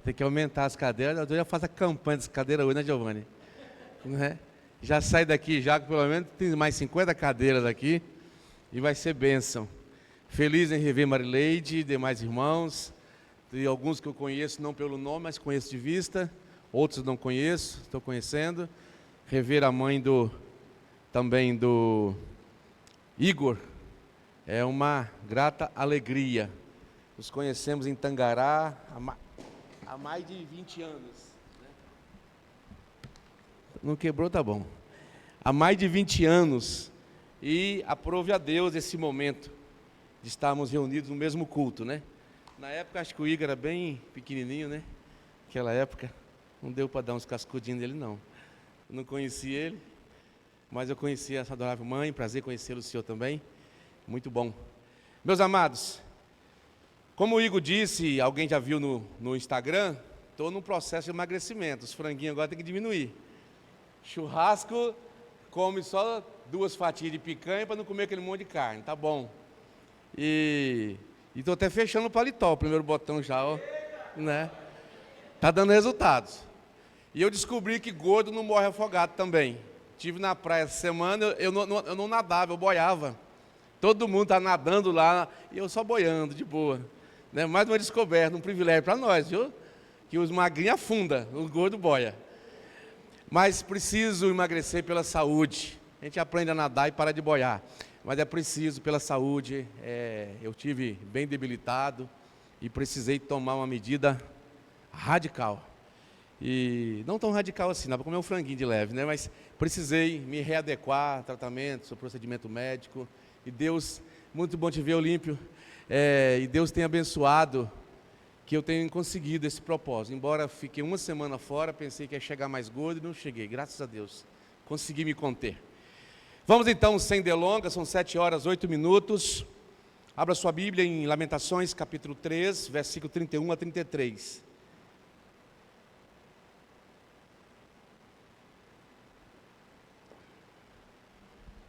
Tem que aumentar as cadeiras. Eu já faço a campanha das cadeiras hoje, né, Giovanni? Né? Já sai daqui, já que pelo menos tem mais 50 cadeiras aqui. E vai ser bênção. Feliz em rever Marileide e demais irmãos. E alguns que eu conheço, não pelo nome, mas conheço de vista. Outros não conheço, estou conhecendo. Rever a mãe também do Igor. É uma grata alegria. Nos conhecemos em Tangará há mais de 20 anos. Não quebrou, tá bom. Há mais de 20 anos. E aprove a Deus esse momento de estarmos reunidos no mesmo culto, né? Na época, acho que o Igor era bem pequenininho, né? Naquela época, não deu para dar uns cascudinhos nele, não. Eu não conheci ele, mas eu conheci essa adorável mãe, prazer conhecê-lo, o senhor também. Muito bom. Meus amados, como o Igor disse, alguém já viu no Instagram, estou num processo de emagrecimento. Os franguinhos agora tem que diminuir. Churrasco, come só 2 fatias de picanha para não comer aquele monte de carne, tá bom. E estou até fechando o paletó, o primeiro botão já, ó, né? Tá dando resultados. E eu descobri que gordo não morre afogado também. Estive na praia essa semana, eu não nadava, eu boiava. Todo mundo está nadando lá e eu só boiando, de boa. Né? Mais uma descoberta, um privilégio para nós, viu? Que os magrinhos afundam, os gordos boia. Mas preciso emagrecer pela saúde. A gente aprende a nadar e para de boiar. Mas é preciso pela saúde. Eu tive bem debilitado e precisei tomar uma medida radical. E não tão radical assim, não para comer um franguinho de leve, né? Mas precisei me readequar, tratamento, procedimento médico. E Deus, muito bom te ver, Olímpio. E Deus tem abençoado que eu tenho conseguido esse propósito. Embora fiquei uma semana fora, pensei que ia chegar mais gordo e não cheguei, graças a Deus. Consegui me conter. Vamos então, sem delongas, são 7h08. Abra sua Bíblia em Lamentações, capítulo 3, versículo 31 a 33.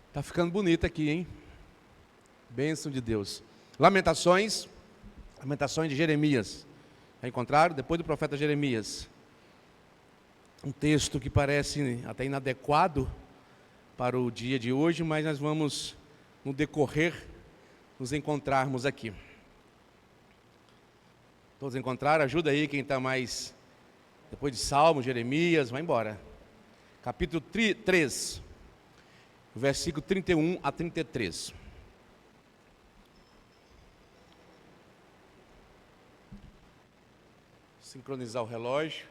Está ficando bonito aqui, hein? Bênção de Deus. Lamentações de Jeremias. Já encontraram? Depois do profeta Jeremias. Um texto que parece até inadequado para o dia de hoje, mas nós vamos, no decorrer, nos encontrarmos aqui. Todos encontraram? Ajuda aí quem está mais... Depois de Salmo, Jeremias, vai embora. Capítulo 3, versículo 31 a 33. Sincronizar o relógio.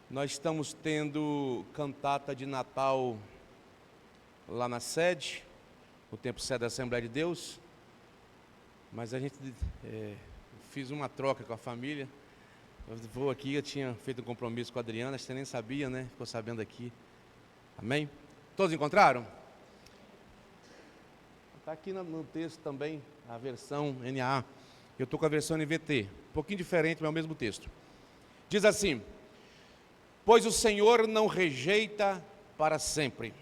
Nós estamos tendo cantata de Natal lá na sede, no Templo Sede da Assembleia de Deus, mas a gente fiz uma troca com a família. Eu vou aqui, eu tinha feito um compromisso com a Adriana, você nem sabia, né? Ficou sabendo aqui. Amém? Todos encontraram? Está aqui no texto também a versão NAA. Eu estou com a versão NVT, um pouquinho diferente, mas é o mesmo texto. Diz assim: pois o Senhor não rejeita para sempre.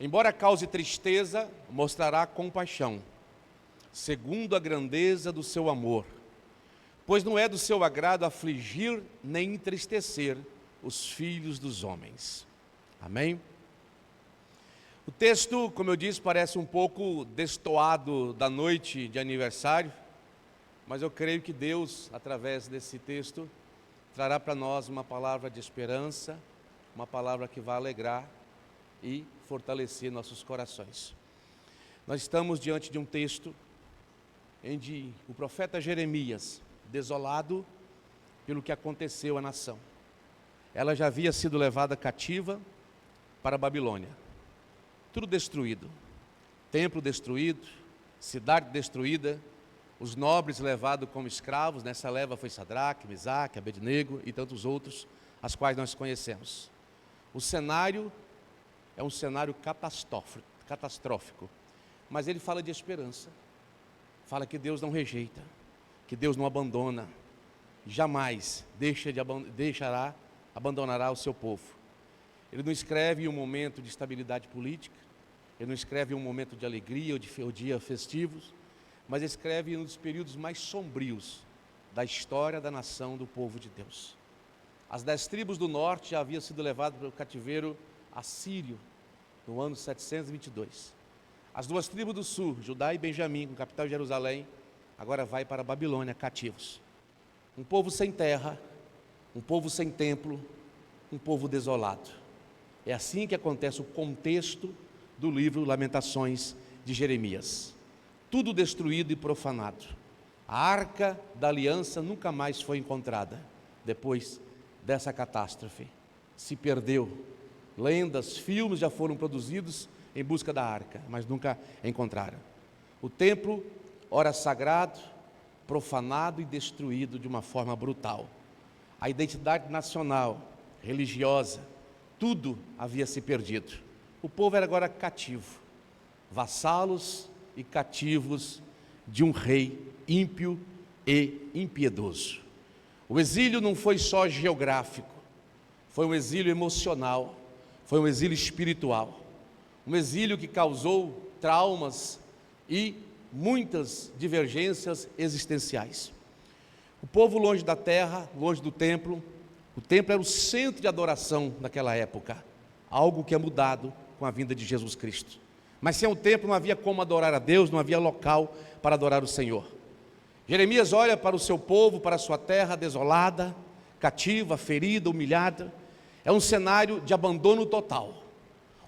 Embora cause tristeza, mostrará compaixão, segundo a grandeza do seu amor. Pois não é do seu agrado afligir nem entristecer os filhos dos homens. Amém? O texto, como eu disse, parece um pouco destoado da noite de aniversário, mas eu creio que Deus, através desse texto, trará para nós uma palavra de esperança, uma palavra que vai alegrar e fortalecer nossos corações. Nós estamos diante de um texto em que o profeta Jeremias, desolado pelo que aconteceu à nação, ela já havia sido levada cativa para a Babilônia. Tudo destruído, templo destruído, cidade destruída, os nobres levados como escravos. Nessa leva foi Sadraque, Mesaque, Abednego e tantos outros, as quais nós conhecemos. O cenário é um cenário catastrófico, mas ele fala de esperança, fala que Deus não rejeita, que Deus não abandona, jamais abandonará o seu povo. Ele não escreve em um momento de estabilidade política, ele não escreve em um momento de alegria ou de dia festivos, mas escreve um dos períodos mais sombrios da história da nação do povo de Deus. As 10 tribos do norte já haviam sido levadas para o cativeiro assírio no ano 722. As 2 tribos do sul, Judá e Benjamim, com capital em Jerusalém, agora vai para a Babilônia, cativos. Um povo sem terra, um povo sem templo, um povo desolado. É assim que acontece o contexto do livro Lamentações de Jeremias. Tudo destruído e profanado. A arca da aliança nunca mais foi encontrada depois dessa catástrofe. Se perdeu. Lendas, filmes já foram produzidos em busca da arca, mas nunca encontraram. O templo, ora sagrado, profanado e destruído de uma forma brutal. A identidade nacional, religiosa, tudo havia se perdido. O povo era agora cativo, vassalos e cativos de um rei ímpio e impiedoso. O exílio não foi só geográfico, foi um exílio emocional, foi um exílio espiritual, um exílio que causou traumas e muitas divergências existenciais. O povo longe da terra, longe do templo, o templo era o centro de adoração naquela época, algo que é mudado com a vinda de Jesus Cristo. Mas sem o templo não havia como adorar a Deus, não havia local para adorar o Senhor. Jeremias olha para o seu povo, para a sua terra desolada, cativa, ferida, humilhada. É um cenário de abandono total,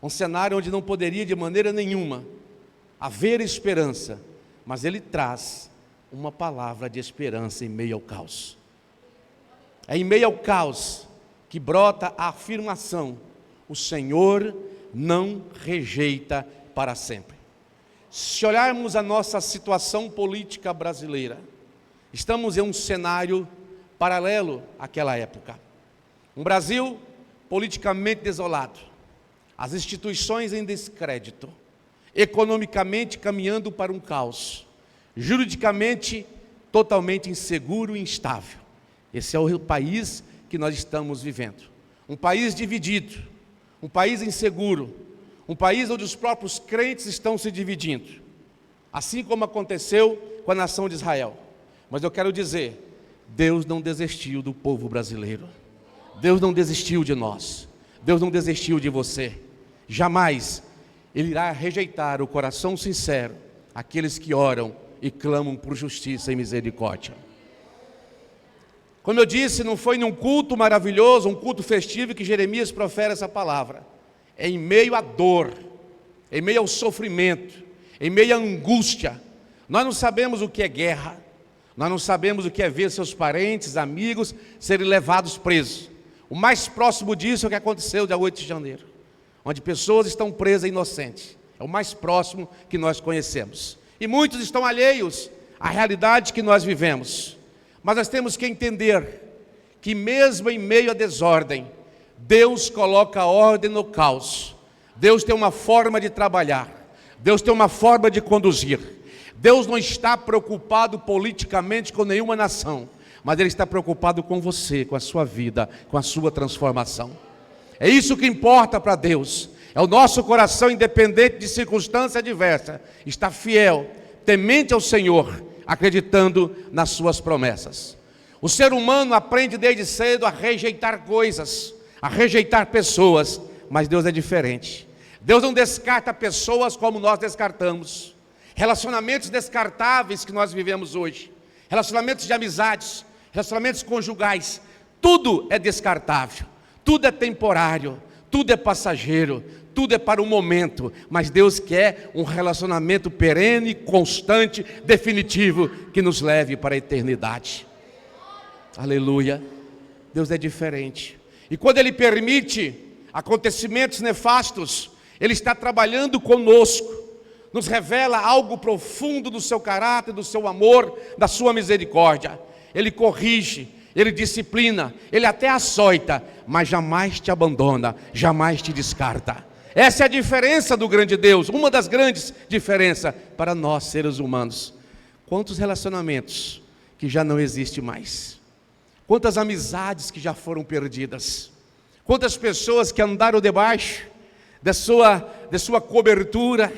um cenário onde não poderia de maneira nenhuma haver esperança, mas ele traz uma palavra de esperança em meio ao caos. É em meio ao caos que brota a afirmação: o Senhor não rejeita para sempre. Se olharmos a nossa situação política brasileira, estamos em um cenário paralelo àquela época. Um Brasil politicamente desolado, as instituições em descrédito, economicamente caminhando para um caos, juridicamente totalmente inseguro e instável. Esse é o país que nós estamos vivendo. Um país dividido, um país inseguro, um país onde os próprios crentes estão se dividindo, assim como aconteceu com a nação de Israel. Mas eu quero dizer, Deus não desistiu do povo brasileiro. Deus não desistiu de nós. Deus não desistiu de você. Jamais Ele irá rejeitar o coração sincero, aqueles que oram e clamam por justiça e misericórdia. Como eu disse, não foi num culto maravilhoso, um culto festivo, que Jeremias profere essa palavra. É em meio à dor, em meio ao sofrimento, em meio à angústia. Nós não sabemos o que é guerra, nós não sabemos o que é ver seus parentes, amigos serem levados presos. O mais próximo disso é o que aconteceu dia 8 de janeiro, onde pessoas estão presas inocentes. É o mais próximo que nós conhecemos. E muitos estão alheios à realidade que nós vivemos. Mas nós temos que entender que mesmo em meio à desordem, Deus coloca ordem no caos. Deus tem uma forma de trabalhar. Deus tem uma forma de conduzir. Deus não está preocupado politicamente com nenhuma nação, mas Ele está preocupado com você, com a sua vida, com a sua transformação. É isso que importa para Deus. É o nosso coração, independente de circunstância adversa, está fiel, temente ao Senhor, acreditando nas suas promessas. O ser humano aprende desde cedo a rejeitar coisas, a rejeitar pessoas, mas Deus é diferente. Deus não descarta pessoas como nós descartamos. Relacionamentos descartáveis que nós vivemos hoje, relacionamentos de amizades, relacionamentos conjugais, tudo é descartável, tudo é temporário, tudo é passageiro, tudo é para o momento, mas Deus quer um relacionamento perene, constante, definitivo, que nos leve para a eternidade. Aleluia. Deus é diferente. E quando Ele permite acontecimentos nefastos, Ele está trabalhando conosco, nos revela algo profundo do seu caráter, do seu amor, da sua misericórdia. Ele corrige, Ele disciplina, Ele até açoita, mas jamais te abandona, jamais te descarta. Essa é a diferença do grande Deus, uma das grandes diferenças para nós seres humanos. Quantos relacionamentos que já não existem mais, quantas amizades que já foram perdidas, quantas pessoas que andaram debaixo da sua cobertura,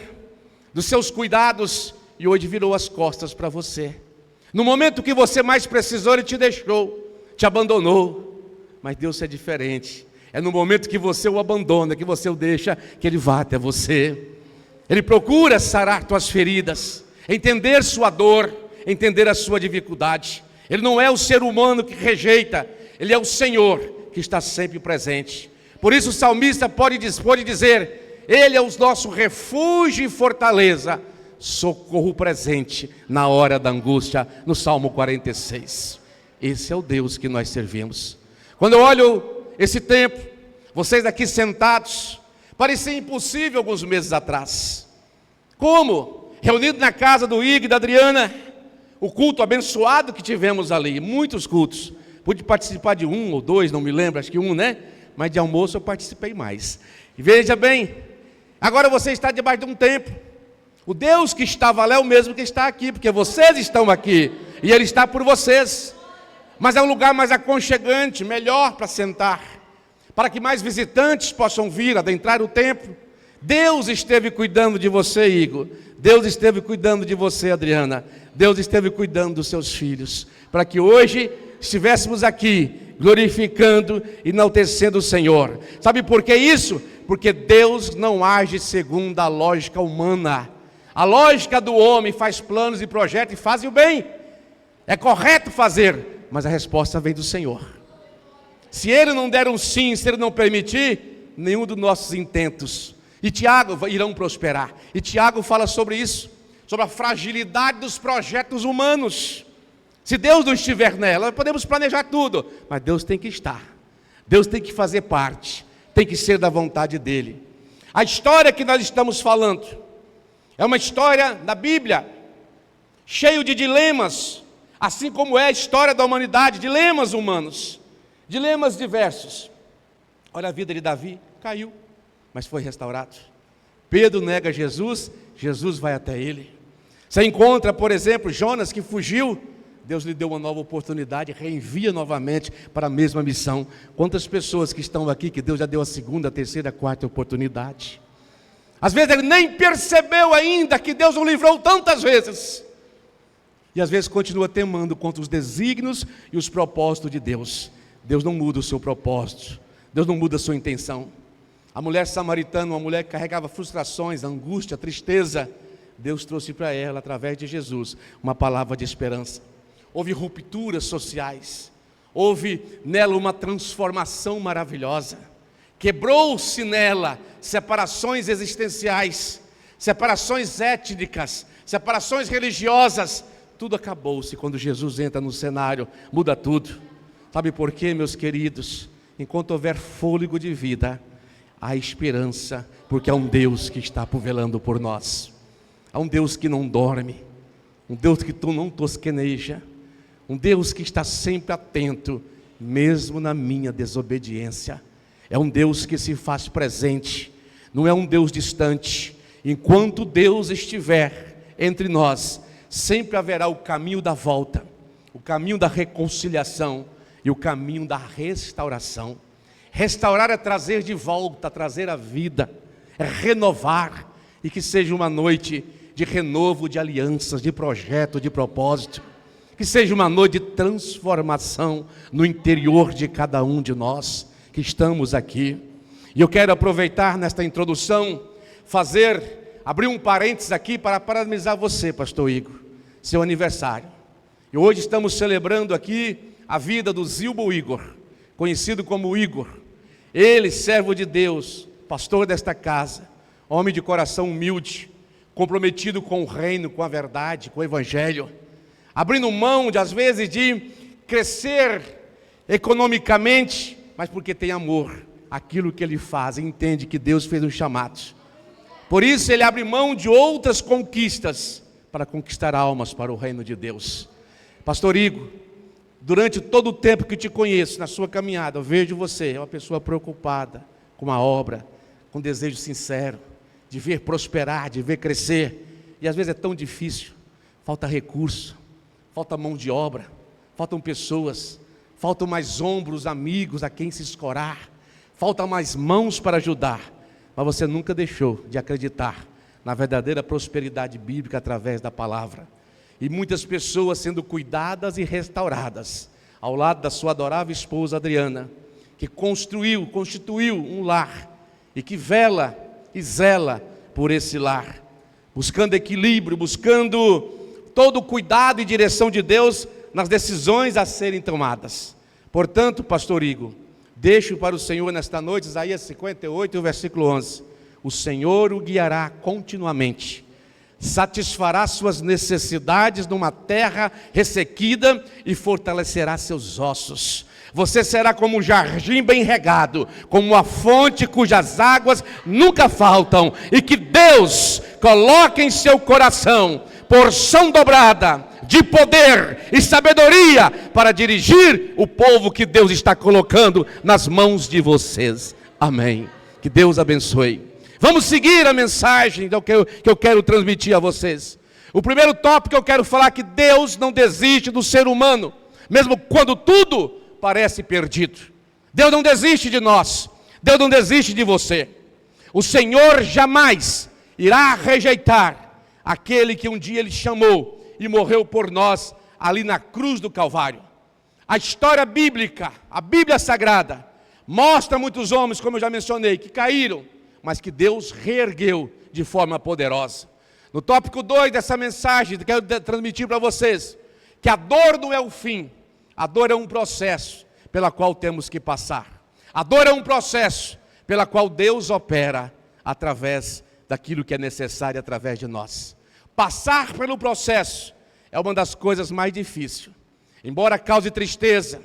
dos seus cuidados, e hoje virou as costas para você. No momento que você mais precisou, Ele te deixou, te abandonou. Mas Deus é diferente. É no momento que você o abandona, que você o deixa, que Ele vai até você. Ele procura sarar tuas feridas, entender sua dor, entender a sua dificuldade. Ele não é o ser humano que rejeita, Ele é o Senhor que está sempre presente. Por isso o salmista pode dizer: Ele é o nosso refúgio e fortaleza, socorro presente na hora da angústia, no Salmo 46. Esse é o Deus que nós servimos. Quando eu olho esse tempo, vocês aqui sentados, parecia impossível alguns meses atrás. Como? Reunido na casa do Igor e da Adriana, o culto abençoado que tivemos ali, muitos cultos. Pude participar de 1 ou 2, não me lembro, acho que 1, né? Mas de almoço eu participei mais. E veja bem, agora você está debaixo de um templo. O Deus que estava lá é o mesmo que está aqui, porque vocês estão aqui e Ele está por vocês. Mas é um lugar mais aconchegante, melhor para sentar, para que mais visitantes possam vir, adentrar o templo. Deus esteve cuidando de você, Igor. Deus esteve cuidando de você, Adriana. Deus esteve cuidando dos seus filhos, para que hoje estivéssemos aqui, glorificando e enaltecendo o Senhor. Sabe por que isso? Porque Deus não age segundo a lógica humana. A lógica do homem faz planos e projetos e faz o bem. É correto fazer, mas a resposta vem do Senhor. Se Ele não der um sim, se Ele não permitir, nenhum dos nossos intentos e Tiago irão prosperar. E Tiago fala sobre isso, sobre a fragilidade dos projetos humanos. Se Deus não estiver nela, podemos planejar tudo, mas Deus tem que estar. Deus tem que fazer parte, tem que ser da vontade dEle. A história que nós estamos falando é uma história da Bíblia, cheio de dilemas, assim como é a história da humanidade, dilemas humanos, dilemas diversos. Olha a vida de Davi, caiu, mas foi restaurado. Pedro nega Jesus, Jesus vai até ele. Você encontra, por exemplo, Jonas que fugiu, Deus lhe deu uma nova oportunidade, reenvia novamente para a mesma missão. Quantas pessoas que estão aqui, que Deus já deu a segunda, a terceira, a quarta oportunidade. Às vezes ele nem percebeu ainda que Deus o livrou tantas vezes. E às vezes continua temando contra os desígnios e os propósitos de Deus. Deus não muda o seu propósito, Deus não muda a sua intenção. A mulher samaritana, uma mulher que carregava frustrações, angústia, tristeza, Deus trouxe para ela, através de Jesus, uma palavra de esperança. Houve rupturas sociais, houve nela uma transformação maravilhosa. Quebrou-se nela separações existenciais, separações étnicas, separações religiosas. Tudo acabou-se quando Jesus entra no cenário, muda tudo. Sabe por quê, meus queridos? Enquanto houver fôlego de vida, há esperança, porque há um Deus que está velando por nós. Há um Deus que não dorme, um Deus que tu não tosqueneja, um Deus que está sempre atento, mesmo na minha desobediência. É um Deus que se faz presente, não é um Deus distante. Enquanto Deus estiver entre nós, sempre haverá o caminho da volta, o caminho da reconciliação e o caminho da restauração. Restaurar é trazer de volta, trazer a vida, é renovar, e que seja uma noite de renovo, de alianças, de projeto, de propósito, que seja uma noite de transformação no interior de cada um de nós que estamos aqui. E eu quero aproveitar nesta introdução, abrir um parênteses aqui para parabenizar você, pastor Igor, seu aniversário. E hoje estamos celebrando aqui a vida do Zilbo Igor, conhecido como Igor. Ele, servo de Deus, pastor desta casa, homem de coração humilde, comprometido com o reino, com a verdade, com o evangelho, abrindo mão, às vezes, de crescer economicamente, mas porque tem amor, aquilo que ele faz, entende que Deus fez um chamado. Por isso ele abre mão de outras conquistas, para conquistar almas para o reino de Deus. Pastor Igor, durante todo o tempo que te conheço, na sua caminhada, eu vejo você, é uma pessoa preocupada com a obra, com desejo sincero, de ver prosperar, de ver crescer, e às vezes é tão difícil, falta recurso, falta mão de obra, faltam pessoas, faltam mais ombros, amigos a quem se escorar, faltam mais mãos para ajudar, mas você nunca deixou de acreditar na verdadeira prosperidade bíblica através da palavra. E muitas pessoas sendo cuidadas e restauradas, ao lado da sua adorável esposa Adriana, que constituiu um lar, e que vela e zela por esse lar, buscando equilíbrio, buscando todo o cuidado e direção de Deus nas decisões a serem tomadas. Portanto, pastor Igor, deixo para o Senhor nesta noite, Isaías 58, versículo 11, o Senhor o guiará continuamente, satisfará suas necessidades numa terra ressequida e fortalecerá seus ossos. Você será como um jardim bem regado, como uma fonte cujas águas nunca faltam, e que Deus coloque em seu coração porção dobrada de poder e sabedoria para dirigir o povo que Deus está colocando nas mãos de vocês. Amém. Que Deus abençoe. Vamos seguir a mensagem que eu quero transmitir a vocês. O primeiro tópico que eu quero falar é que Deus não desiste do ser humano, mesmo quando tudo parece perdido. Deus não desiste de nós, Deus não desiste de você. O Senhor jamais irá rejeitar aquele que um dia Ele chamou e morreu por nós ali na cruz do Calvário. A história bíblica, a Bíblia Sagrada, mostra muitos homens, como eu já mencionei, que caíram, mas que Deus reergueu de forma poderosa. No tópico 2 dessa mensagem, quero transmitir para vocês, que a dor não é o fim, a dor é um processo pela qual temos que passar. A dor é um processo pela qual Deus opera através daquilo que é necessário através de nós. Passar pelo processo é uma das coisas mais difíceis. Embora cause tristeza,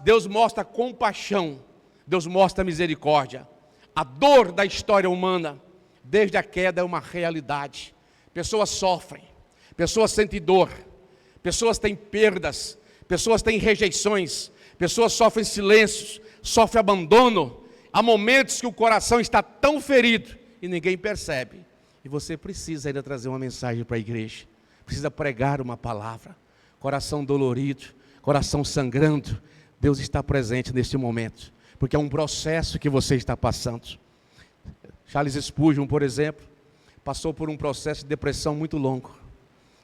Deus mostra compaixão, Deus mostra misericórdia. A dor da história humana, desde a queda, é uma realidade. Pessoas sofrem, pessoas sentem dor, pessoas têm perdas, pessoas têm rejeições, pessoas sofrem silêncios, sofrem abandono. Há momentos que o coração está tão ferido e ninguém percebe. E você precisa ainda trazer uma mensagem para a igreja, precisa pregar uma palavra. Coração dolorido, coração sangrando, Deus está presente neste momento, porque é um processo que você está passando. Charles Spurgeon, por exemplo, passou por um processo de depressão muito longo.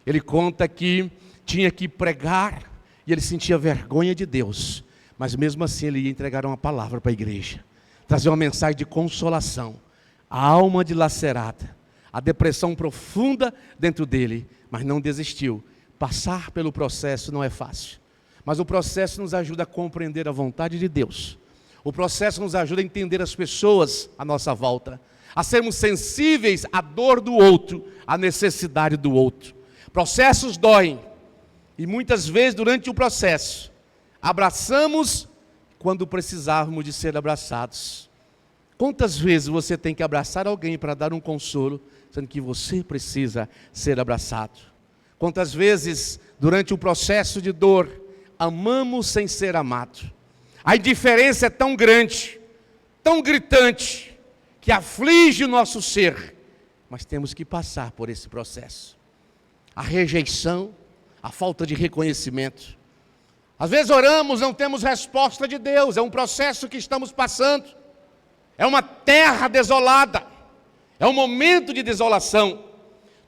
Ele conta que tinha que pregar e ele sentia vergonha de Deus, mas mesmo assim ele ia entregar uma palavra para a igreja, trazer uma mensagem de consolação. A alma dilacerada, a depressão profunda dentro dele, mas não desistiu. Passar pelo processo não é fácil, mas o processo nos ajuda a compreender a vontade de Deus. O processo nos ajuda a entender as pessoas à nossa volta, a sermos sensíveis à dor do outro, à necessidade do outro. Processos doem, e muitas vezes durante o processo, abraçamos quando precisávamos de ser abraçados. Quantas vezes você tem que abraçar alguém para dar um consolo, sendo que você precisa ser abraçado? Quantas vezes, durante o processo de dor, amamos sem ser amados? A indiferença é tão grande, tão gritante, que aflige o nosso ser, mas temos que passar por esse processo. A rejeição, a falta de reconhecimento. Às vezes oramos, não temos resposta de Deus, é um processo que estamos passando. É uma terra desolada, é um momento de desolação.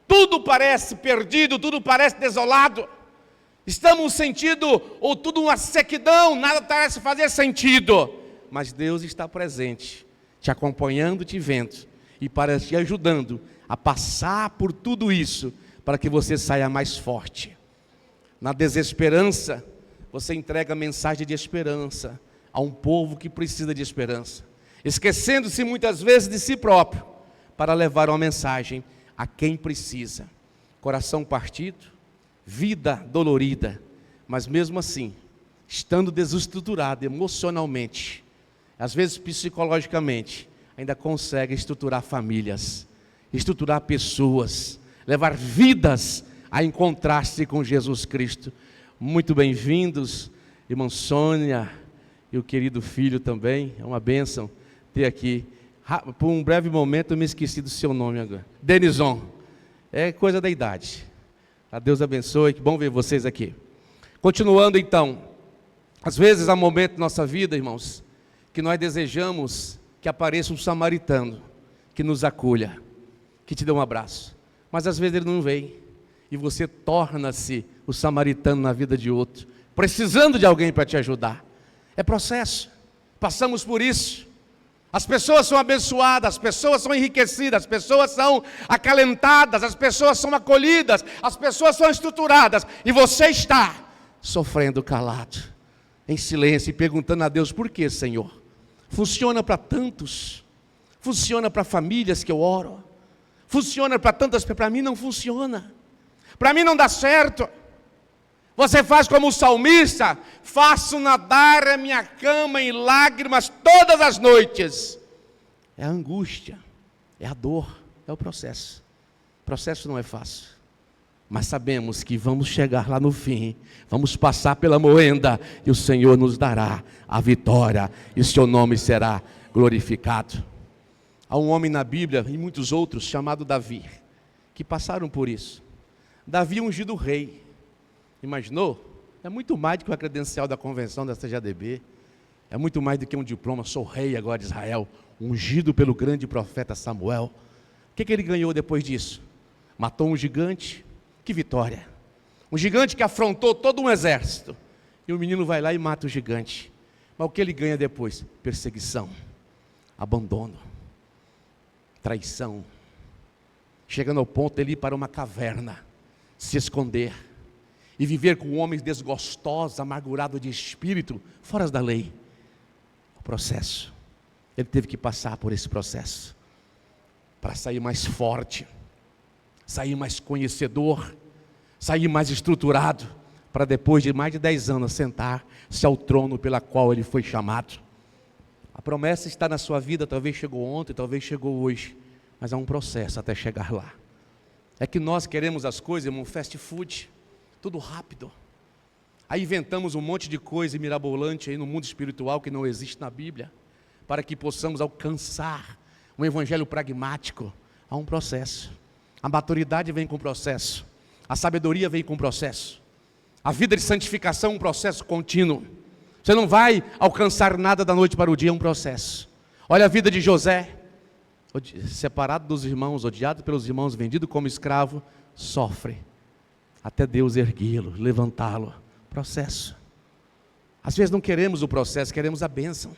Tudo parece perdido, tudo parece desolado. Estamos sentindo, ou tudo uma sequidão, nada parece fazer sentido. Mas Deus está presente, te acompanhando, te vendo, e para te ajudando a passar por tudo isso, para que você saia mais forte. Na desesperança, você entrega a mensagem de esperança a um povo que precisa de esperança, esquecendo-se muitas vezes de si próprio, para levar uma mensagem a quem precisa. Coração partido, vida dolorida, mas mesmo assim, estando desestruturado emocionalmente, às vezes psicologicamente, ainda consegue estruturar famílias, estruturar pessoas, levar vidas a encontrar-se com Jesus Cristo. Muito bem-vindos, irmã Sônia e o querido filho também, é uma bênção ter aqui. Por um breve momento eu me esqueci do seu nome agora. Denison, é coisa da idade. A Deus abençoe, que bom ver vocês aqui. Continuando então, às vezes há momentos na nossa vida, irmãos, que nós desejamos que apareça um samaritano, que nos acolha, que que te dê um abraço. Mas às vezes ele não vem, e você torna-se o samaritano na vida de outro, precisando de alguém para te ajudar. É processo, passamos por isso. As pessoas são abençoadas, as pessoas são enriquecidas, as pessoas são acalentadas, as pessoas são acolhidas, as pessoas são estruturadas, e você está sofrendo calado, em silêncio, e perguntando a Deus: por que, Senhor? Funciona para tantos, funciona para famílias que eu oro, funciona para tantas, para mim não funciona, para mim não dá certo. Você faz como o salmista: faço nadar a minha cama em lágrimas todas as noites. É a angústia, é a dor, é o processo. O processo não é fácil, mas sabemos que vamos chegar lá no fim, vamos passar pela moenda, e o Senhor nos dará a vitória, e o seu nome será glorificado. Há um homem na Bíblia, e muitos outros, chamado Davi, que passaram por isso. Davi ungido rei. Imaginou? É muito mais do que uma credencial da convenção da CJDB. É muito mais do que um diploma. Sou rei agora de Israel, ungido pelo grande profeta Samuel. O que ele ganhou depois disso? Matou um gigante. Que vitória! Um gigante que afrontou todo um exército. E o menino vai lá e mata o gigante. Mas o que ele ganha depois? Perseguição, abandono, traição. Chegando ao ponto de ele ir para uma caverna, se esconder e viver com homens desgostosos, amargurados de espírito, fora da lei. O processo, ele teve que passar por esse processo, para sair mais forte, sair mais conhecedor, sair mais estruturado, para depois de mais de 10 anos, sentar-se ao trono pela qual ele foi chamado. A promessa está na sua vida, talvez chegou ontem, talvez chegou hoje, mas há um processo até chegar lá. É que nós queremos as coisas, irmão, fast food, tudo rápido. Aí inventamos um monte de coisa mirabolante aí no mundo espiritual que não existe na Bíblia, para que possamos alcançar um evangelho pragmático. Há um processo. A maturidade vem com processo, a sabedoria vem com processo, a vida de santificação é um processo contínuo. Você não vai alcançar nada da noite para o dia, é um processo. Olha a vida de José, separado dos irmãos, odiado pelos irmãos, vendido como escravo, sofre até Deus erguê-lo, levantá-lo. Processo. Às vezes não queremos o processo, queremos a bênção,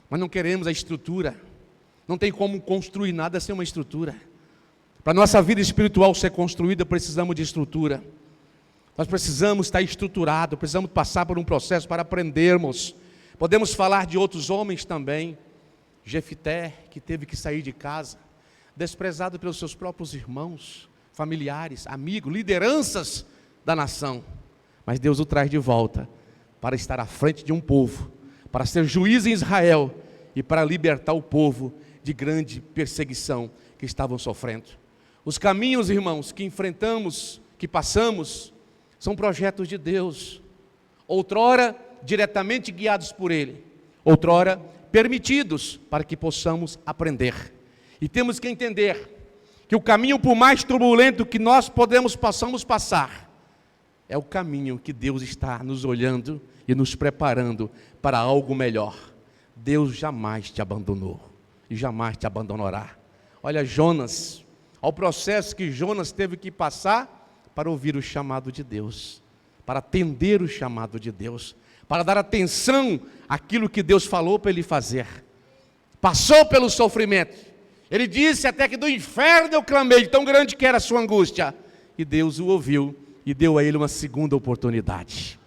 mas não queremos a estrutura. Não tem como construir nada sem uma estrutura. Para a nossa vida espiritual ser construída, precisamos de estrutura. Nós precisamos estar estruturados, precisamos passar por um processo para aprendermos. Podemos falar de outros homens também. Jefité, que teve que sair de casa, desprezado pelos seus próprios irmãos, familiares, amigos, lideranças da nação. Mas Deus o traz de volta para estar à frente de um povo, para ser juiz em Israel e para libertar o povo de grande perseguição que estavam sofrendo. Os caminhos, irmãos, que enfrentamos, que passamos, são projetos de Deus. Outrora, diretamente guiados por Ele. Outrora, permitidos para que possamos aprender. E temos que entender que o caminho, por mais turbulento que nós possamos passar, é o caminho que Deus está nos olhando e nos preparando para algo melhor. Deus jamais te abandonou e jamais te abandonará. Olha Jonas, ao processo que Jonas teve que passar para ouvir o chamado de Deus, para atender o chamado de Deus, para dar atenção àquilo que Deus falou para ele fazer. Passou pelo sofrimento. Ele disse até que do inferno eu clamei, tão grande que era a sua angústia. E Deus o ouviu e deu a ele uma segunda oportunidade.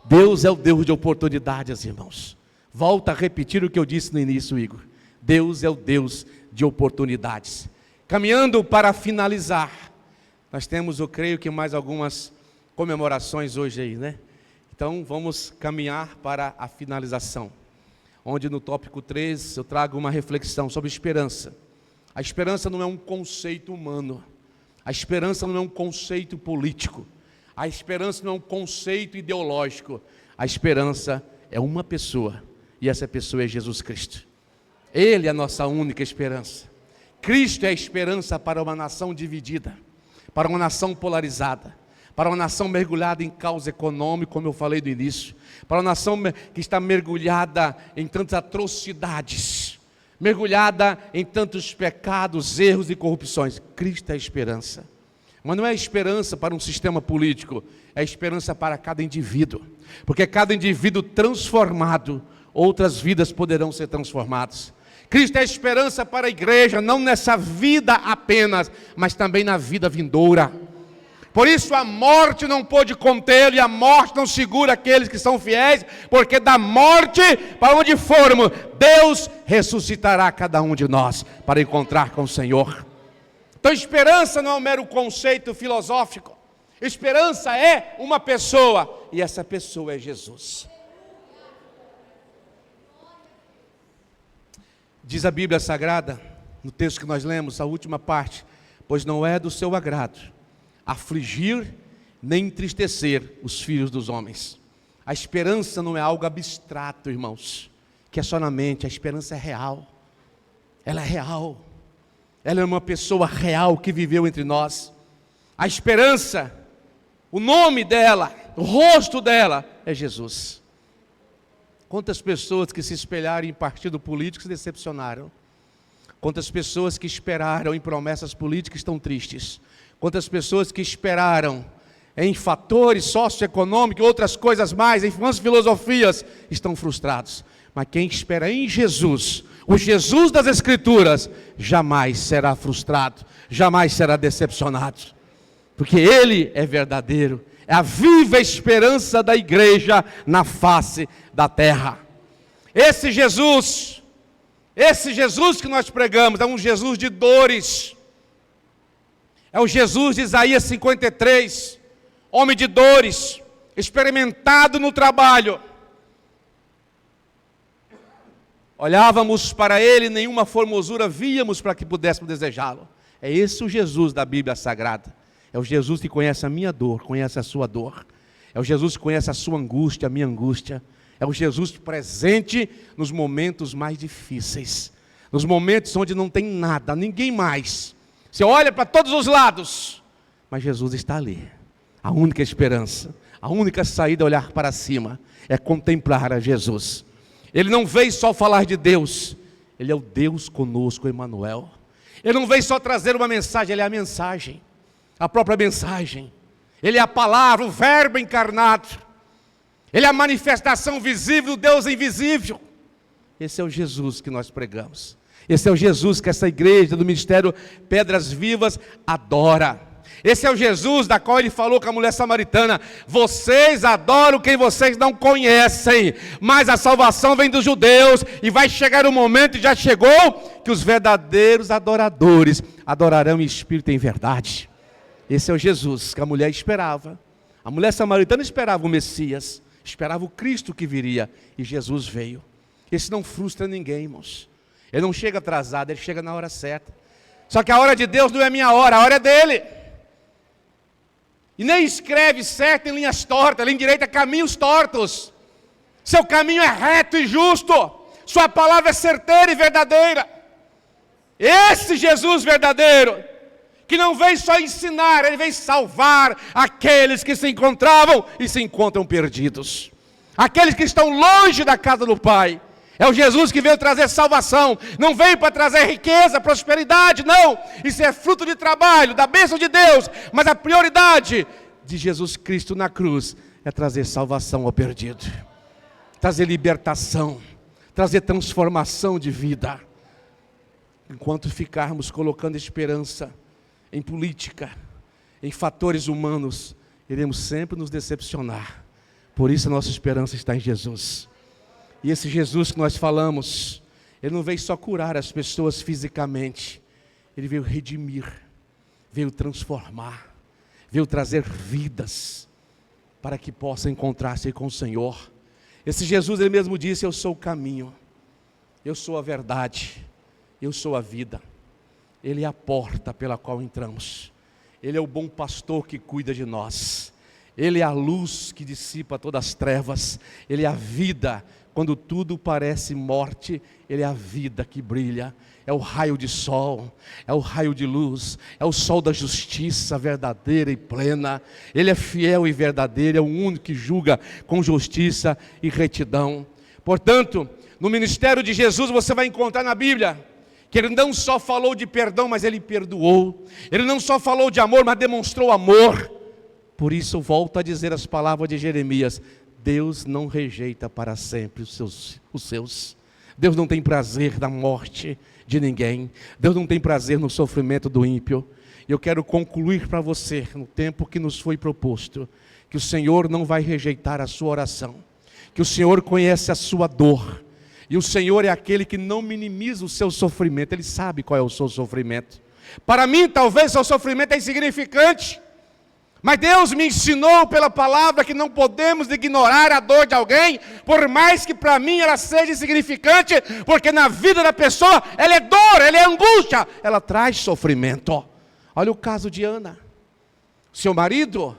Deus é o Deus de oportunidades, irmãos. Volto a repetir o que eu disse no início, Igor. Deus é o Deus de oportunidades. Caminhando para finalizar, nós temos, eu creio que mais algumas comemorações hoje aí, né? Então vamos caminhar para a finalização, onde no tópico 3 eu trago uma reflexão sobre esperança. A esperança não é um conceito humano, a esperança não é um conceito político, a esperança não é um conceito ideológico, a esperança é uma pessoa, e essa pessoa é Jesus Cristo. Ele é a nossa única esperança. Cristo é a esperança para uma nação dividida, para uma nação polarizada, para uma nação mergulhada em caos econômico, como eu falei no início, para uma nação que está mergulhada em tantas atrocidades, mergulhada em tantos pecados, erros e corrupções. Cristo é a esperança. Mas não é esperança para um sistema político, é esperança para cada indivíduo. Porque cada indivíduo transformado, outras vidas poderão ser transformadas. Cristo é a esperança para a igreja, não nessa vida apenas, mas também na vida vindoura. Por isso a morte não pôde contê-lo, e a morte não segura aqueles que são fiéis, porque da morte, para onde formos, Deus ressuscitará cada um de nós, para encontrar com o Senhor. Então esperança não é um mero conceito filosófico, esperança é uma pessoa, e essa pessoa é Jesus. Diz a Bíblia Sagrada, no texto que nós lemos, a última parte: pois não é do seu agrado afligir nem entristecer os filhos dos homens. A esperança não é algo abstrato, irmãos, que é só na mente. A esperança é real. Ela é real. Ela é uma pessoa real que viveu entre nós. A esperança, o nome dela, o rosto dela é Jesus. Quantas pessoas que se espelharam em partido político se decepcionaram? Quantas pessoas que esperaram em promessas políticas estão tristes? Quantas pessoas que esperaram em fatores socioeconômicos e outras coisas mais, em umas filosofias, estão frustrados. Mas quem espera em Jesus, o Jesus das Escrituras, jamais será frustrado, jamais será decepcionado. Porque Ele é verdadeiro, é a viva esperança da igreja na face da terra. Esse Jesus que nós pregamos, é um Jesus de dores. É o Jesus de Isaías 53, homem de dores, experimentado no trabalho. Olhávamos para Ele, nenhuma formosura víamos para que pudéssemos desejá-lo. É esse o Jesus da Bíblia Sagrada. É o Jesus que conhece a minha dor, conhece a sua dor. É o Jesus que conhece a sua angústia, a minha angústia. É o Jesus presente nos momentos mais difíceis. Nos momentos onde não tem nada, ninguém mais. Você olha para todos os lados, mas Jesus está ali. A única esperança, a única saída é olhar para cima, é contemplar a Jesus. Ele não veio só falar de Deus, Ele é o Deus conosco, Emmanuel. Ele não veio só trazer uma mensagem, Ele é a mensagem, a própria mensagem. Ele é a palavra, o verbo encarnado. Ele é a manifestação visível do Deus invisível. Esse é o Jesus que nós pregamos. Esse é o Jesus que essa igreja do Ministério Pedras Vivas adora. Esse é o Jesus da qual Ele falou com a mulher samaritana: vocês adoram quem vocês não conhecem, mas a salvação vem dos judeus, e vai chegar o momento, e já chegou, que os verdadeiros adoradores adorarão em espírito e em verdade. Esse é o Jesus que a mulher esperava. A mulher samaritana esperava o Messias, esperava o Cristo que viria, e Jesus veio. Esse não frustra ninguém, irmãos. Ele não chega atrasado, Ele chega na hora certa. Só que a hora de Deus não é minha hora, a hora é dEle. E nem escreve certo em linhas tortas, Ele endireita caminhos tortos. Seu caminho é reto e justo, sua palavra é certeira e verdadeira. Esse Jesus verdadeiro, que não vem só ensinar, Ele vem salvar aqueles que se encontravam e se encontram perdidos. Aqueles que estão longe da casa do Pai. É o Jesus que veio trazer salvação. Não veio para trazer riqueza, prosperidade, não. Isso é fruto de trabalho, da bênção de Deus. Mas a prioridade de Jesus Cristo na cruz é trazer salvação ao perdido, trazer libertação, trazer transformação de vida. Enquanto ficarmos colocando esperança em política, em fatores humanos, iremos sempre nos decepcionar. Por isso a nossa esperança está em Jesus. E esse Jesus que nós falamos, Ele não veio só curar as pessoas fisicamente, Ele veio redimir, veio transformar, veio trazer vidas, para que possa encontrar-se com o Senhor. Esse Jesus, Ele mesmo disse: eu sou o caminho, eu sou a verdade, eu sou a vida. Ele é a porta pela qual entramos. Ele é o bom pastor que cuida de nós. Ele é a luz que dissipa todas as trevas. Ele é a vida. Quando tudo parece morte, Ele é a vida que brilha. É o raio de sol, é o raio de luz, é o sol da justiça verdadeira e plena. Ele é fiel e verdadeiro, é o único que julga com justiça e retidão. Portanto, No ministério de Jesus você vai encontrar na Bíblia que ele não só falou de perdão, mas ele perdoou. Ele não só falou de amor, mas demonstrou amor. Por isso, volto a dizer as palavras de Jeremias: Deus não rejeita para sempre os seus. Deus não tem prazer na morte de ninguém. Deus não tem prazer no sofrimento do ímpio. E eu quero concluir para você, no tempo que nos foi proposto, que o Senhor não vai rejeitar a sua oração, que o Senhor conhece a sua dor, e o Senhor é aquele que não minimiza o seu sofrimento. Ele sabe qual é o seu sofrimento. Para mim, talvez seu sofrimento é insignificante, mas Deus me ensinou pela palavra que não podemos ignorar a dor de alguém, por mais que para mim ela seja insignificante, porque na vida da pessoa ela é dor, ela é angústia, ela traz sofrimento. Olha o caso de Ana. Seu marido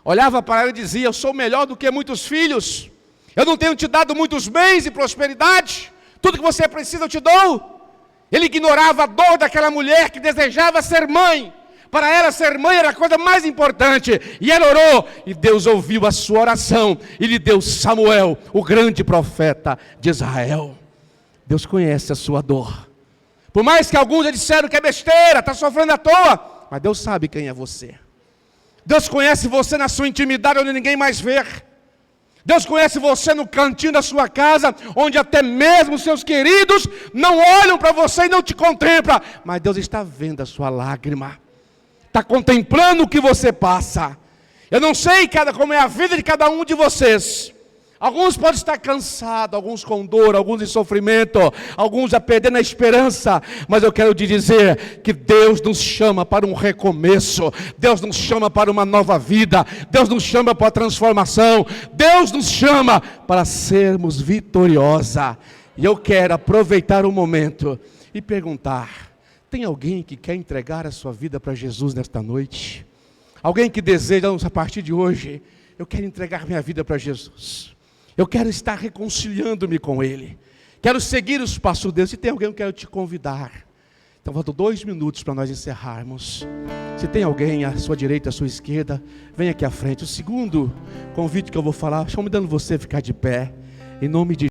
olhava para ela e dizia: eu sou melhor do que muitos filhos, eu não tenho te dado muitos bens e prosperidade, tudo que você precisa eu te dou. Ele ignorava a dor daquela mulher que desejava ser mãe. Para ela ser mãe era a coisa mais importante. E ela orou, e Deus ouviu a sua oração, e lhe deu Samuel, o grande profeta de Israel. Deus conhece a sua dor. Por mais que alguns já disseram que é besteira, está sofrendo à toa, mas Deus sabe quem é você. Deus conhece você na sua intimidade, onde ninguém mais vê. Deus conhece você no cantinho da sua casa, onde até mesmo seus queridos não olham para você e não te contemplam. Mas Deus está vendo a sua lágrima, está contemplando o que você passa. Eu não sei como é a vida de cada um de vocês. Alguns podem estar cansados, alguns com dor, alguns em sofrimento, alguns já perdendo a esperança. Mas eu quero te dizer que Deus nos chama para um recomeço. Deus nos chama para uma nova vida. Deus nos chama para a transformação. Deus nos chama para sermos vitoriosos. E eu quero aproveitar o momento e perguntar: tem alguém que quer entregar a sua vida para Jesus nesta noite? Alguém que deseja, a partir de hoje, eu quero entregar minha vida para Jesus. Eu quero estar reconciliando-me com Ele. Quero seguir os passos dele. Se tem alguém, eu quero te convidar. Então, faltam 2 minutos para nós encerrarmos. Se tem alguém à sua direita, à sua esquerda, vem aqui à frente. O segundo convite que eu vou falar, estou me dando você ficar de pé. Em nome de